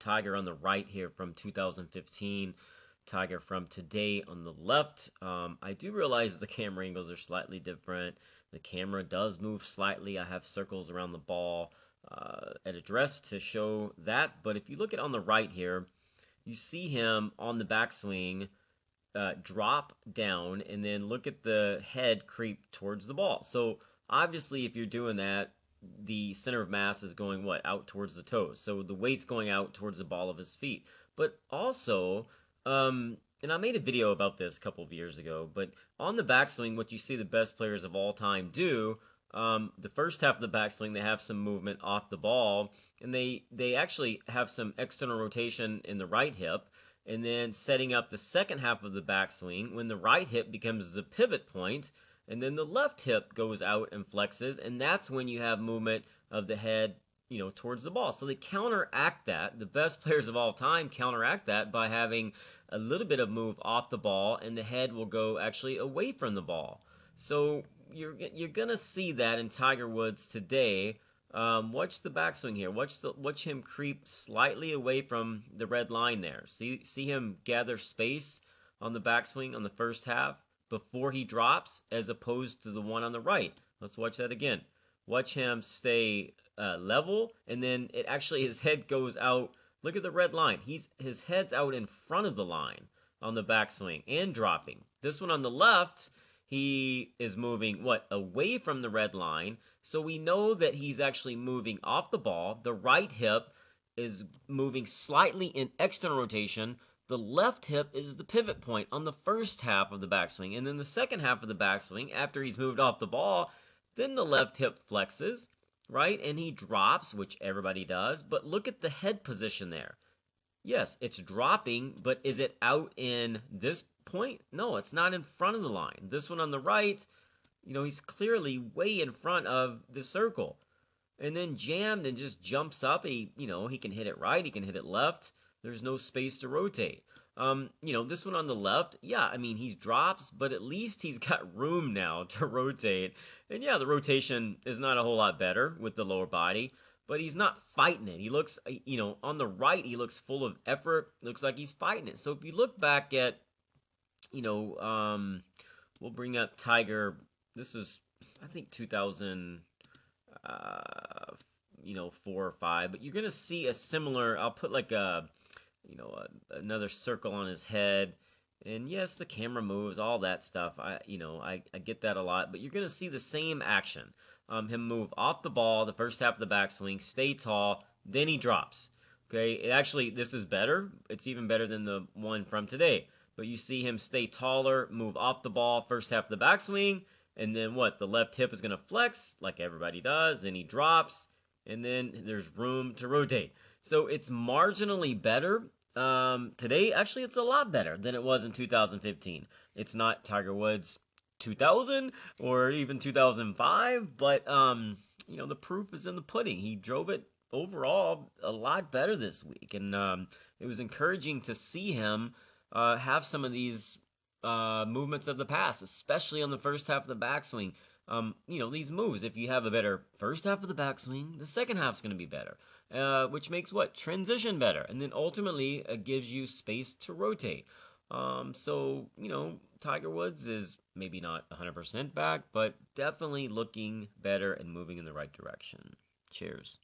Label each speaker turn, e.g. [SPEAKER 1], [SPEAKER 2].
[SPEAKER 1] Tiger on the right here from 2015. Tiger from today on the left. I do realize the camera angles are slightly different. The camera does move slightly. I have circles around the ball at address to show that. But if you look at on the right here, you see him on the backswing drop down and then look at the head creep towards the ball. So obviously, if you're doing that, the center of mass is going what? Out towards the toes. So the weight's going out towards the ball of his feet. But also, and I made a video about this a couple of years ago, but on the backswing, what you see the best players of all time do, the first half of the backswing, they have some movement off the ball, and they actually have some external rotation in the right hip, and then setting up the second half of the backswing when the right hip becomes the pivot point, and then the left hip goes out and flexes, and that's when you have movement of the head, towards the ball. So they counteract that. The best players of all time counteract that by having a little bit of move off the ball, and the head will go actually away from the ball. So you're gonna see that in Tiger Woods today. Watch the backswing here. Watch him creep slightly away from the red line there. See him gather space on the backswing on the first half before he drops, as opposed to the one on the right. Let's watch that again. Watch him stay level, and then his head goes out. Look at the red line. His head's out in front of the line on the backswing and dropping. This one on the left, he is moving away from the red line. So we know that he's actually moving off the ball. The right hip is moving slightly in external rotation. The left hip is the pivot point on the first half of the backswing. And then the second half of the backswing, after he's moved off the ball, then the left hip flexes, right? And he drops, which everybody does. But look at the head position there. Yes, it's dropping, but is it out in this point? No, it's not in front of the line. This one on the right, he's clearly way in front of the circle. And then jammed and just jumps up. He can hit it right, he can hit it left. There's no space to rotate. This one on the left, yeah, I mean, he drops, but at least he's got room now to rotate. And yeah, the rotation is not a whole lot better with the lower body, but he's not fighting it. He looks, on the right, he looks full of effort. Looks like he's fighting it. So if you look back at, we'll bring up Tiger. This was, I think, 2000, 4 or 5. But you're going to see a similar, I'll put like another circle on his head. And yes, the camera moves, all that stuff. I get that a lot, but you're going to see the same action. Him move off the ball, the first half of the backswing, stay tall, then he drops. Okay, this is better. It's even better than the one from today. But you see him stay taller, move off the ball, first half of the backswing, and then the left hip is going to flex, like everybody does, then he drops, and then there's room to rotate. So it's marginally better. Today, actually, it's a lot better than it was in 2015. It's not Tiger Woods 2000 or even 2005, but the proof is in the pudding. He drove it overall a lot better this week, and it was encouraging to see him have some of these movements of the past, especially on the first half of the backswing. These moves, if you have a better first half of the backswing, the second half's going to be better, which makes transition better, and then ultimately gives you space to rotate. So Tiger Woods is maybe not 100% back, but definitely looking better and moving in the right direction. Cheers.